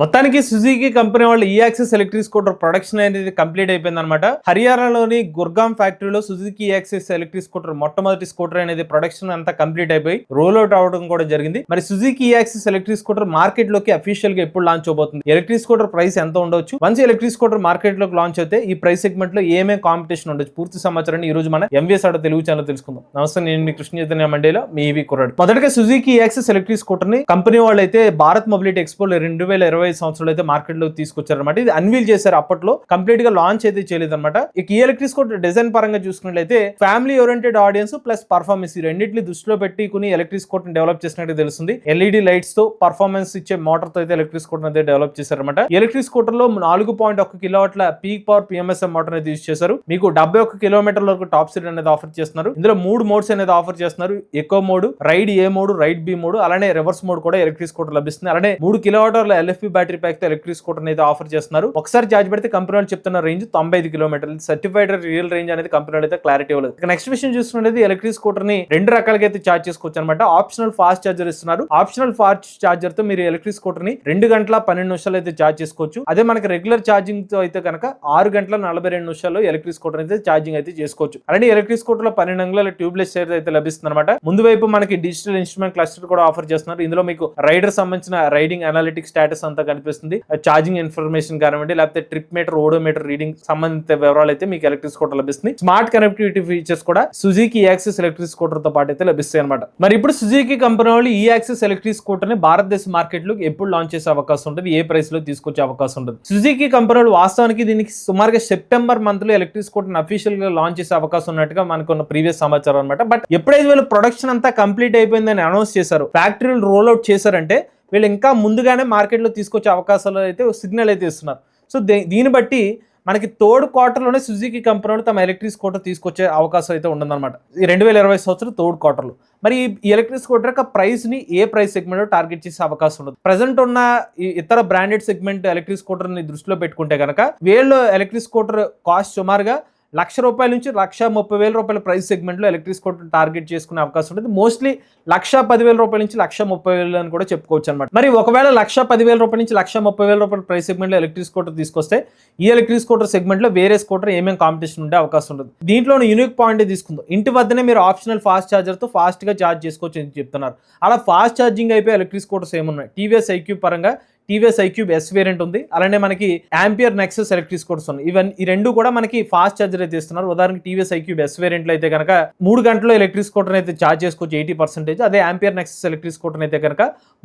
మొత్తానికి Suzuki company వాళ్ళు ఈ యాక్సిస్ ఎలక్ట్రిక్ స్కూటర్ ప్రొడక్షన్ అనేది కంప్లీట్ అయిపోయింది అనమాట. హర్యానాలోని గుర్గాం ఫ్యాక్టరీలో సుజుకి యాక్సిస్ ఎలక్ట్రిక్ స్కూటర్ మొట్టమొదటి స్కూటర్ అనేది ప్రొడక్షన్ అంతా కంప్లీట్ అయిపోయి రోల్ అవుట్ అవడం కూడా జరిగింది. మరి Suzuki axis electric scooter market లోకి అఫీషియల్ గా ఎప్పుడు లాంచ్ అవబోతుంది, ఎలక్ట్రిక్ స్కూటర్ ప్రైస్ ఎంత ఉండొచ్చు, వన్స్ ఎలక్ట్రిక్ స్కూటర్ మార్కెట్ లోకి లాంచ్ అయితే ఈ ప్రైస్ సెగ్మెంట్ లో ఏమేం కాంపిటీషన్ ఉండొచ్చు, పూర్తి సమాచారాన్ని ఈ రోజు మన ఎంవీఎస్ ఆడ తెలుగు ఛానల్ తెలుసుకుందాం. నమస్తే, నేను మీ కృష్ణ చైతన్య మండేలో మీ ఈవీ కుర్రాడు. మొదటగా సుజుకి యాక్సిస్ ఎలక్ట్రిక్ స్కూటర్ ని కంపెనీ వాళ్ళు అయితే భారత్ మొబిలిటీ ఎక్స్పో 2025 సంవత్సరంలో అయితే మార్కెట్ లో తీసుకొచ్చారన్నమాట. ఇది అన్వీల్ చేశారు, అప్పట్లో కంప్లీట్ గా లాంచ్ అయితే చేయలేదు అనమాట. ఈ ఎలక్ట్రిక్ స్కూటర్ డిజైన్ పరంగా చూసుకున్నట్లయితే family oriented audience plus performance ఈ రెండింటిని దృష్టిలో పెట్టుకుని ఎలక్ట్రిక్ స్కూటర్ డెవలప్ చేసినట్టు తెలుస్తుంది. ఎల్ఈడి లైట్స్ తో పర్ఫార్మెన్స్ ఇచ్చే మోటార్ తో అయితే ఎలక్ట్రిక్ స్కూటర్ అయితే డెవలప్ చేశారన్నమాట. ఎలక్ట్రిక్ స్కూటర్ లో 4.1 కిలోవాట్ల పీక్ పవర్ పిఎంఎస్ఎం మోటార్ అయితే యూజ్ చేశారు. మీకు 71 కిలోమీటర్ల వరకు టాప్ స్పీడ్ అనేది ఆఫర్ చేస్తున్నారు. ఇందులో 3 మోడ్స్ అనేది ఆఫర్ చేస్తున్నారు. ఎకో మోడ్, రైడ్ ఏ మోడ్, రైడ్ బి మోడ్, అలానే రివర్స్ మోడ్ కూడా ఎలక్ట్రిక్ స్కూటర్ లభిస్తుంది. అలానే 3 కిలోవాట్ల ఎల్ఎఫ్పి బ్యాటరీ ప్యాక్ తో ఎలక్ట్రిక్ స్కూటర్ అయితే ఆఫర్ చేస్తున్నారు. ఒకసారి ఛార్జ్ పెడితే కంపెనీ వాళ్ళు చెప్తున్న రేంజ్ 95 కిలోమీటర్లు. సర్టిఫైడ్ రియల్ రేంజ్ అనేది కంపెనీ అయితే క్లారిటీ ఇవ్వలేదు. నెక్స్ట్ విషయం చూసుకునేది ఎలక్ట్రిక్ స్కూటర్ ని 2 రకాలుగా అయితే ఛార్జ్ చేసుకోవచ్చు అనమాట. ఆప్షనల్ ఫాస్ట్ ఛార్జర్ ఇస్తున్నారు. ఆప్షనల్ ఫాస్ట్ ఛార్జర్ తో మీరు ఎలక్ట్రిక్ స్కూటర్ ని 2 గంటల 12 నిమిషాలు అయితే ఛార్జ్ చేసుకోవచ్చు. అదే మనకి రెగ్యులర్ ఛార్జింగ్ తో అయితే కనుక 6 గంటల 42 నిమిషాల్లో ఎలక్ట్రిక్ స్కూటర్ అయితే ఛార్జింగ్ అయితే చేసుకోవచ్చు. అలానే ఎలక్ట్రిక్ స్కూటర్ లో 12 అంగుళాల ట్యూబ్లెస్ టైర్ అయితే లభిస్తుంది అనమాట. ముందు వైపు మనకి డిజిటల్ ఇన్స్ట్రుమెంట్ క్లస్టర్ కూడా ఆఫర్ చేస్తున్నారు. ఇందులో మీకు రైడర్ సంబంధించిన రైడింగ్ అనాలిటిక్ స్టేటస్ అంతా కనిపిస్తుంది. ఛార్జింగ్ ఇన్ఫర్మేషన్ కానివ్వండి, లేకపోతే ట్రిప్ మీటర్, ఓడోమీటర్ రీడింగ్ సంబంధిత వివరాలు అయితే మీకు ఎలక్ట్రిక్ స్కూటర్ లభిస్తుంది. స్మార్ట్ కనెక్టివిటీ ఫీచర్స్ కూడా సుజుకి యాక్సిస్ ఎలక్ట్రిక్ స్కూటర్ తో పాటు అయితే లభిస్తాయి అనమాట. మరి ఇప్పుడు సుజుకి కంపెనీ వాళ్ళు ఈ యాక్సిస్ ఎలక్ట్రిక్ స్కూటర్ ని భారతదేశ మార్కెట్ లో ఎప్పుడు లాంచ్ చేసే అవకాశం ఉంటుంది, ఏ ప్రైస్ లో తీసుకొచ్చే అవకాశం ఉంటుంది. సుజుకి కంపెనీ వాళ్ళు వాస్తవానికి దీనికి సుమారుగా సెప్టెంబర్ మంత్ లో ఎలక్ట్రిక్ స్కూటర్ అఫీషియల్ గా లాంచ్ చేసే అవకాశం ఉన్నట్టుగా మనకున్న ప్రీవియస్ సమాచారం అనమాట. బట్ ఎప్పుడైతే వీళ్ళు ప్రొడక్షన్ అంతా కంప్లీట్ అయిపోయిందని అనౌన్స్ చేశారు, ఫ్యాక్టరీలు రోల్ అవుట్ చేశారంటే వీళ్ళు ఇంకా ముందుగానే మార్కెట్ లో తీసుకొచ్చే అవకాశాలు అయితే సిగ్నల్ అయితే ఇస్తున్నారు. సో దీన్ని బట్టి మనకి థర్డ్ క్వార్టర్లోనే సుజుకి కంపెనీ తమ ఎలక్ట్రిక్ స్కూటర్ తీసుకొచ్చే అవకాశం అయితే ఉందన్నమాట. ఈ 2020 సంవత్సరం థర్డ్ క్వార్టర్లో. మరి ఈ ఎలక్ట్రిక్ స్కూటర్ యొక్క ప్రైస్ ని ఏ ప్రైస్ సెగ్మెంట్ లో టార్గెట్ చేసే అవకాశం ఉండదు. ప్రెసెంట్ ఉన్న ఇతర బ్రాండెడ్ సెగ్మెంట్ ఎలక్ట్రిక్ స్కూటర్ ని దృష్టిలో పెట్టుకుంటే కనుక వీళ్ళు ఎలక్ట్రిక్ స్కూటర్ కాస్ట్ సుమారుగా ₹1,00,000 నుంచి ₹1,30,000 ప్రైస్ సెగ్మెంట్ లో ఎలక్ట్రిక్ స్కూటర్ టార్గెట్ చేసుకునే అవకాశం ఉంటుంది. మోస్ట్లీ ₹1,10,000 నుంచి ₹1,30,000 అని కూడా చెప్పుకోవచ్చు అనమాట. మరి ఒకవేళ ₹1,10,000 నుంచి ₹130,000 ప్రైస్ సెగ్మెంట్ లో ఎలక్ట్రిక్ స్కూటర్ తీసుకొస్తే ఈ ఎలక్ట్రిక్ స్కూటర్ సెగ్మెంట్ లో వేరే స్కూటర్ ఏమేమి కాంపిటీషన్ ఉండే అవకాశం ఉంటుంది. దీంట్లో యూనిక్ పాయింట్ తీసుకుందాం. ఇంటి వద్దనే మీరు ఆప్షనల్ ఫాస్ట్ ఛార్జర్ తో ఫాస్ట్ గా ఛార్జ్ చేసుకోవచ్చు అని చెప్తున్నారు. అలా ఫాస్ట్ ఛార్జింగ్ అయిపోయి ఎలక్ట్రిక్ స్కూటర్స్ ఏమున్నాయి, టీవీఎస్ ఐక్యూ పరంగా టీవీఎస్ ఐక్యూబ్ ఎస్ వేరియంట్ ఉంది. అలానే మనకి ఆంపియర్ నెక్సస్ ఎలక్ట్రిక్ స్కూటర్స్ ఉన్నాయి. ఈ రెండు కూడా మనకి ఫాస్ట్ ఛార్జర్ అయితే ఇస్తున్నారు. ఉదాహరణకి టీవీఎస్ ఐక్యూబ్ ఎస్ వేరియంట్ లో అయితే కనుక 3 గంటల్లో ఎలక్ట్రిక్ స్కూటర్ అయితే ఛార్జ్ చేసుకోవచ్చు 80%. అదే ఆంపియర్ నెక్సస్ ఎలక్ట్రిక్ స్కూటర్ అయితే కనుక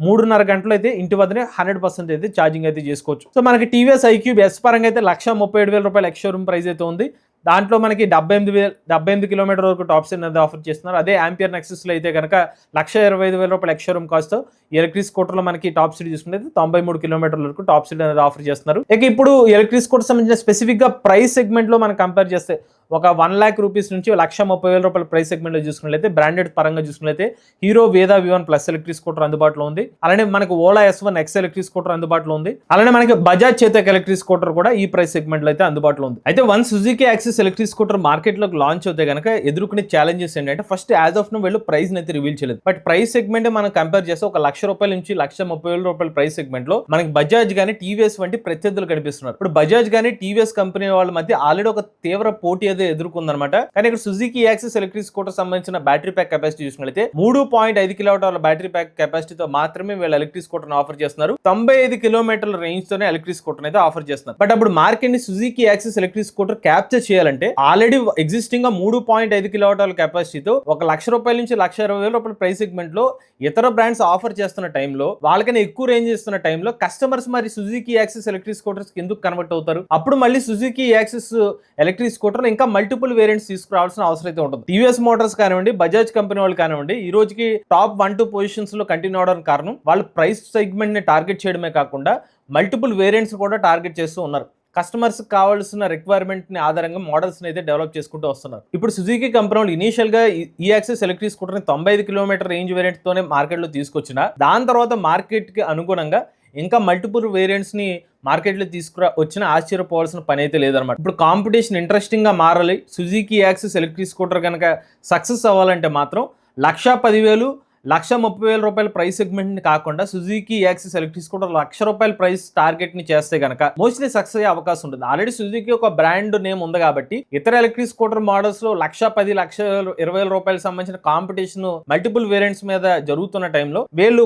3.5 గంటలు అయితే ఇంటి వద్దనే 100% అయితే ఛార్జింగ్ అయితే చేసుకోవచ్చు. సో మనకి టీవీఎస్ ఐక్యూబ్ ఎస్ పరంగా అయితే ₹1,37,000 ఎక్స్ షోరూమ్ ప్రైస్ అయితే ఉంది. దాంట్లో మనకి 78 కిలోమీటర్ వరకు టాప్ స్పీడ్ అనేది ఆఫర్ చేస్తున్నారు. అదే ఆంపియర్ నెక్సస్ లో అయితే కనుక ₹1,25,000 ఎక్స్ షోరూమ్ కాస్ట్ తో ఎలక్ట్రిక్ స్కూటర్ లో మనకి టాప్ స్పీడ్ చూసుకుంటే 93 కిలోమీటర్ల వరకు టాప్ స్పీడ్ అనేది ఆఫర్ చేస్తున్నారు. ఇక ఇప్పుడు ఎలక్ట్రిక్ స్కూటర్ సంబంధించిన స్పెసిఫిక్ గా ప్రైస్ సెగ్మెంట్ లో మనం కంపేర్ చేస్తే ఒక ₹1,00,000 నుంచి ₹1,30,000 ప్రైస్ సెగ్మెంట్ లో చూసుకున్నట్లయితే బ్రాండెడ్ పరంగా చూసుకున్నట్లయితే హీరో వేదా V1 ప్లస్ ఎలక్ట్రిక్ స్కూటర్ అందుబాటులో ఉంది. అలానే మనకు Ola S1 X electric scooter అందుబాటులో ఉంది. అలానే మనకి బజాజ్ చేతక్ ఎలక్ట్రిక్ స్కూటర్ కూడా ఈ ప్రైస్ సెగ్మెంట్ లో అయితే అందుబాటులో ఉంది. అయితే one Suzuki axis electric scooter market లోకి లాంచ్ అవుతే కనుక ఎదుర్కొనే ఛాలెంజెస్ ఏంటంటే ఫస్ట్ యాజ్ ఆఫ్ నో వీళ్ళు ప్రైస్ అయితే రివీల్ చేయలేదు. బట్ ప్రైస్ సెగ్మెంట్ మనం కంపేర్ చేస్తే ఒక ₹1,00,000 నుంచి ₹130,000 ప్రైస్ సెగ్మెంట్ లో మనకి బజాజ్ గానీ టీవీఎస్ వంటి ప్రత్యర్థులు కనిపిస్తున్నారు. ఇప్పుడు బజాజ్ గానీ టీవీఎస్ కంపెనీ వాళ్ళ మధ్య ఆల్రెడీ ఒక తీవ్ర పోటీ అయితే ఎదుర్కొందనమాట. కానీ ఇక్కడ సుజుకి యాక్సిస్ ఎలక్ట్రిక్ స్కూటర్ సంబంధించిన బ్యాటరీ ప్యాక్ కెపాసిటీ చూసినట్లయితే 3.5 కిలోవాట్ల బ్యాటరీ ప్యాక్ కెపాసిటీతో మాత్రమే వీళ్ళు ఎలక్ట్రిక్ స్కూటర్ ఆఫర్ చేస్తున్నారు. 95 కిలోమీటర్ల రేంజ్ తోనే ఎలక్ట్రిక్ స్కూటర్ అయితే ఆఫర్ చేస్తున్నారు. బట్ అప్పుడు మార్కెట్ ని Suzuki axis electric scooter capture చేయాలంటే ఆల్రెడీ ఎగ్జిస్టింగ్ గా 3.5 కిలోవాట్ల కెపాసిటీతో ఒక ₹1,00,000 నుంచి ₹120,000 ప్రైస్ సెగ్మెంట్ లో ఇతర బ్రాండ్స్ ఆఫర్ చేస్తున్న టైంలో వాళ్ళకన్నా ఎక్కువ రేంజ్ ఇస్తున్న టైంలో కస్టమర్స్ మరి సుజుకి యాక్సిస్ ఎలక్ట్రిక్ స్కూటర్స్ ఎందుకు కన్వర్ట్ అవుతారు? అప్పుడు మళ్ళీ సుజుకి యాక్సిస్ ఎలక్ట్రిక్ స్కూటర్ ఇంకా మల్టిపుల్ వేరియంట్స్ తీసుకురావాల్సిన అవసరం అయితే ఉంటుంది. టీవీఎస్ మోటార్స్ కానివ్వండి, బజాజ్ కంపెనీ వాళ్ళు కానివ్వండి, ఈ రోజుకి టాప్ 1-2 పొజిషన్స్ లో కంటిన్యూ అవడానికి కారణం వాళ్ళు ప్రైస్ సెగ్మెంట్ ని టార్గెట్ చేయడమే కాకుండా మల్టిపుల్ వేరియంట్స్ కూడా టార్గెట్ చేస్తూ ఉన్నారు. కస్టమర్స్ కావాల్సిన రిక్వైర్మెంట్ ని ఆధారంగా మోడల్స్ అయితే డెవలప్ చేసుకుంటూ వస్తున్నారు. ఇప్పుడు సుజుకి కంపెనీ వాళ్ళు ఇనిషియల్ గా ఈ యాక్సిస్ ఎలక్ట్రిక్ స్కూటర్ ని 95 కిలోమీటర్ రేంజ్ వేరియంట్ తోనే మార్కెట్ లో తీసుకొచ్చిన దాని తర్వాత మార్కెట్ కి అనుగుణంగా ఇంకా మల్టిపుల్ వేరియంట్స్ ని మార్కెట్లో వచ్చిన ఆశ్చర్యపోవాల్సిన పని అయితే లేదనమాట. ఇప్పుడు కాంపిటీషన్ ఇంట్రెస్టింగ్ గా మారాలి. సుజుకి యాక్సిస్ ఎలక్ట్రిక్ స్కూటర్ కనుక సక్సెస్ అవ్వాలంటే మాత్రం 1,10,000 1,30,000 ప్రైస్ సెగ్మెంట్ ని కాకుండా Suzuki axis electric scooter ₹1,00,000 price target ని చేస్తే గనక మోస్ట్లీ సక్సెస్ అయ్యే అవకాశం ఉంటుంది. ఆల్రెడీ సుజుకి ఒక బ్రాండ్ నేమ్ ఉంది కాబట్టి ఇతర ఎలక్ట్రిక్ స్కూటర్ మోడల్స్ లో ₹1,10,000, ₹1,20,000 సంబంధించిన కాంపిటీషన్ మల్టిపుల్ వేరియంట్స్ మీద జరుగుతున్న టైంలో వీళ్ళు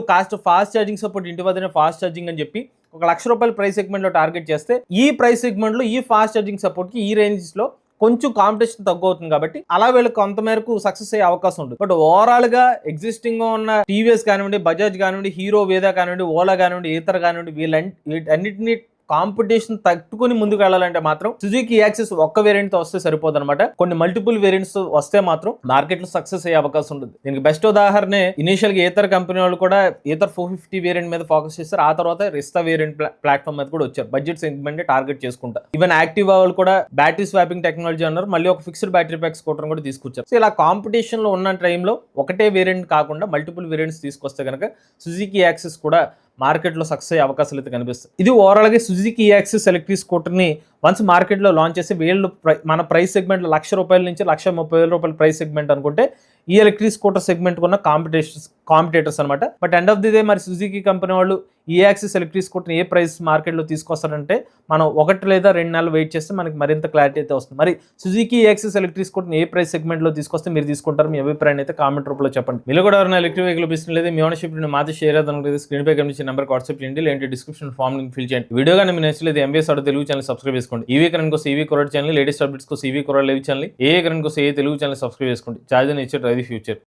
ఫాస్ట్ ఛార్జింగ్ సపోర్ట్ ఇంటి వద్దనే ఫాస్ట్ ఛార్జింగ్ అని చెప్పి ఒక ₹1,00,000 ప్రైస్ సెగ్మెంట్ లో టార్గెట్ చేస్తే ఈ ప్రైస్ సెగ్మెంట్ లో ఈ ఫాస్ట్ ఛార్జింగ్ సపోర్ట్ కి ఈ రేంజెస్ లో కొంచెం కాంపిటీషన్ తక్కువ అవుతుంది కాబట్టి అలా వీళ్ళకి కొంతమేరకు సక్సెస్ అయ్యే అవకాశం ఉంటుంది. బట్ ఓవరాల్ గా ఎగ్జిస్టింగ్ గా ఉన్న టీవీఎస్ కానివ్వండి, బజాజ్ కానివ్వండి, హీరో వేదా కానివ్వండి, ఓలా కానివ్వండి, ఈతర్ కానివ్వండి, వీళ్ళన్నిటిని కాంపిటీషన్ తట్టుకుని ముందుకు వెళ్ళాలంటే మాత్రం సుజుకి యాక్సిస్ ఒక్క వేరియంట్ తో వస్తే సరిపోదు అనమాట. కొన్ని మల్టిపుల్ వేరియంట్స్ వస్తే మాత్రం మార్కెట్ లో సక్సెస్ అయ్యే అవకాశం ఉంటుంది. దీనికి బెస్ట్ ఉదాహరణ ఇనిషియల్ గా ఈతర్ కంపెనీ వాళ్ళు కూడా ఈతర్ 450 వేరియంట్ మీద ఫోకస్ చేస్తారు. ఆ తర్వాత రిస్తా వేరియంట్ ప్లాట్ఫామ్ మీద కూడా వచ్చారు, బడ్జెట్ సెగ్మెంట్ టార్గెట్ చేసుకుంటా. ఈవెన్ యాక్టివా వాళ్ళు కూడా బ్యాటరీ స్వాపింగ్ టెక్నాలజీ అన్నారు, మళ్ళీ ఒక ఫిక్స్డ్ బ్యాటరీ ప్యాక్ స్కూటర్ కూడా తీసుకొచ్చారు. సో ఇలా కాంపిటీషన్ లో ఉన్న టైంలో ఒకటే వేరియంట్ కాకుండా మల్టిపుల్ వేరియంట్స్ తీసుకొస్తే కనుక సుజుకి యాక్సిస్ కూడా మార్కెట్ లో సక్సెస్ అయ్యే అవకాశాలు అయితే కనిపిస్తాయి. ఇది ఓవరాల్ గా సుజుకి యాక్సిస్ ఎలక్ట్రిక్ స్కూటర్ ని వన్స్ మార్కెట్ లో లాంచ్ చేసి వీళ్ళు మన ప్రైస్ సెగ్మెంట్ ₹1,00,000 నుంచి ₹1,30,000 ప్రైస్ సెగ్మెంట్ అనుకుంటే ఈ ఎలక్ట్రిక్ స్కూటర్ సెగ్మెంట్ ఉన్న కాంపిటేటర్స్ అనమాట. But end of the day మరి సుజుకి కంపెనీ వాళ్ళు ఈ యాక్సిస్ ఎలక్ట్రిక్ స్కూటర్ ఏ ప్రైస్ మార్కెట్ లో తీసుకొస్తారంటే మనం 1 లేదా 2 నెలలు వెయిట్ చేస్తే మనకి మరింత క్లారిటీ అయితే వస్తుంది. మరి సుజుకి యాక్సిస్ ఎలక్ట్రిక్ స్కూటర్ ఏ ప్రైస్ సెగ్మెంట్ లో తీసుకొస్తే మీరు తీసుకుంటారు, మీ అభిప్రాయాన్ని అయితే కామెంట్ రూపంలో చెప్పండి. మీరు కూడా ఎవరైనా ఎలక్ట్రిక్ వెహికల్ బిజినెస్ లేదా మీ ఓనర్షిప్ మాది షేర్ అవుతుంది, స్క్రీన్ పై కనిపించే నెంబర్ వాట్సాప్ చేయండి, లేదంటే డిస్క్రిప్షన్ ఫామ్ లింక్ ఫిల్ చేయండి. వీడియో కానీ మీ నచ్చలేదు MBS auto Telugu channel subscribe చేసుకోండి. ఈవీ కరెంట్ కోసం ఈవీ కొరడ్ ఛానల్, లేటెస్ట్ అప్డేట్స్ కోసం ఈవీ కొరడ్ లైవ్ ఛానల్, ఏ కరెంట్ కోసం ఏ తెలుగు ఛానల్ సబ్స్క్రైబ్ చేసుకోండి. చార్జ్ ఇచ్చే డ్రైవ్ ఫ్యూచర్.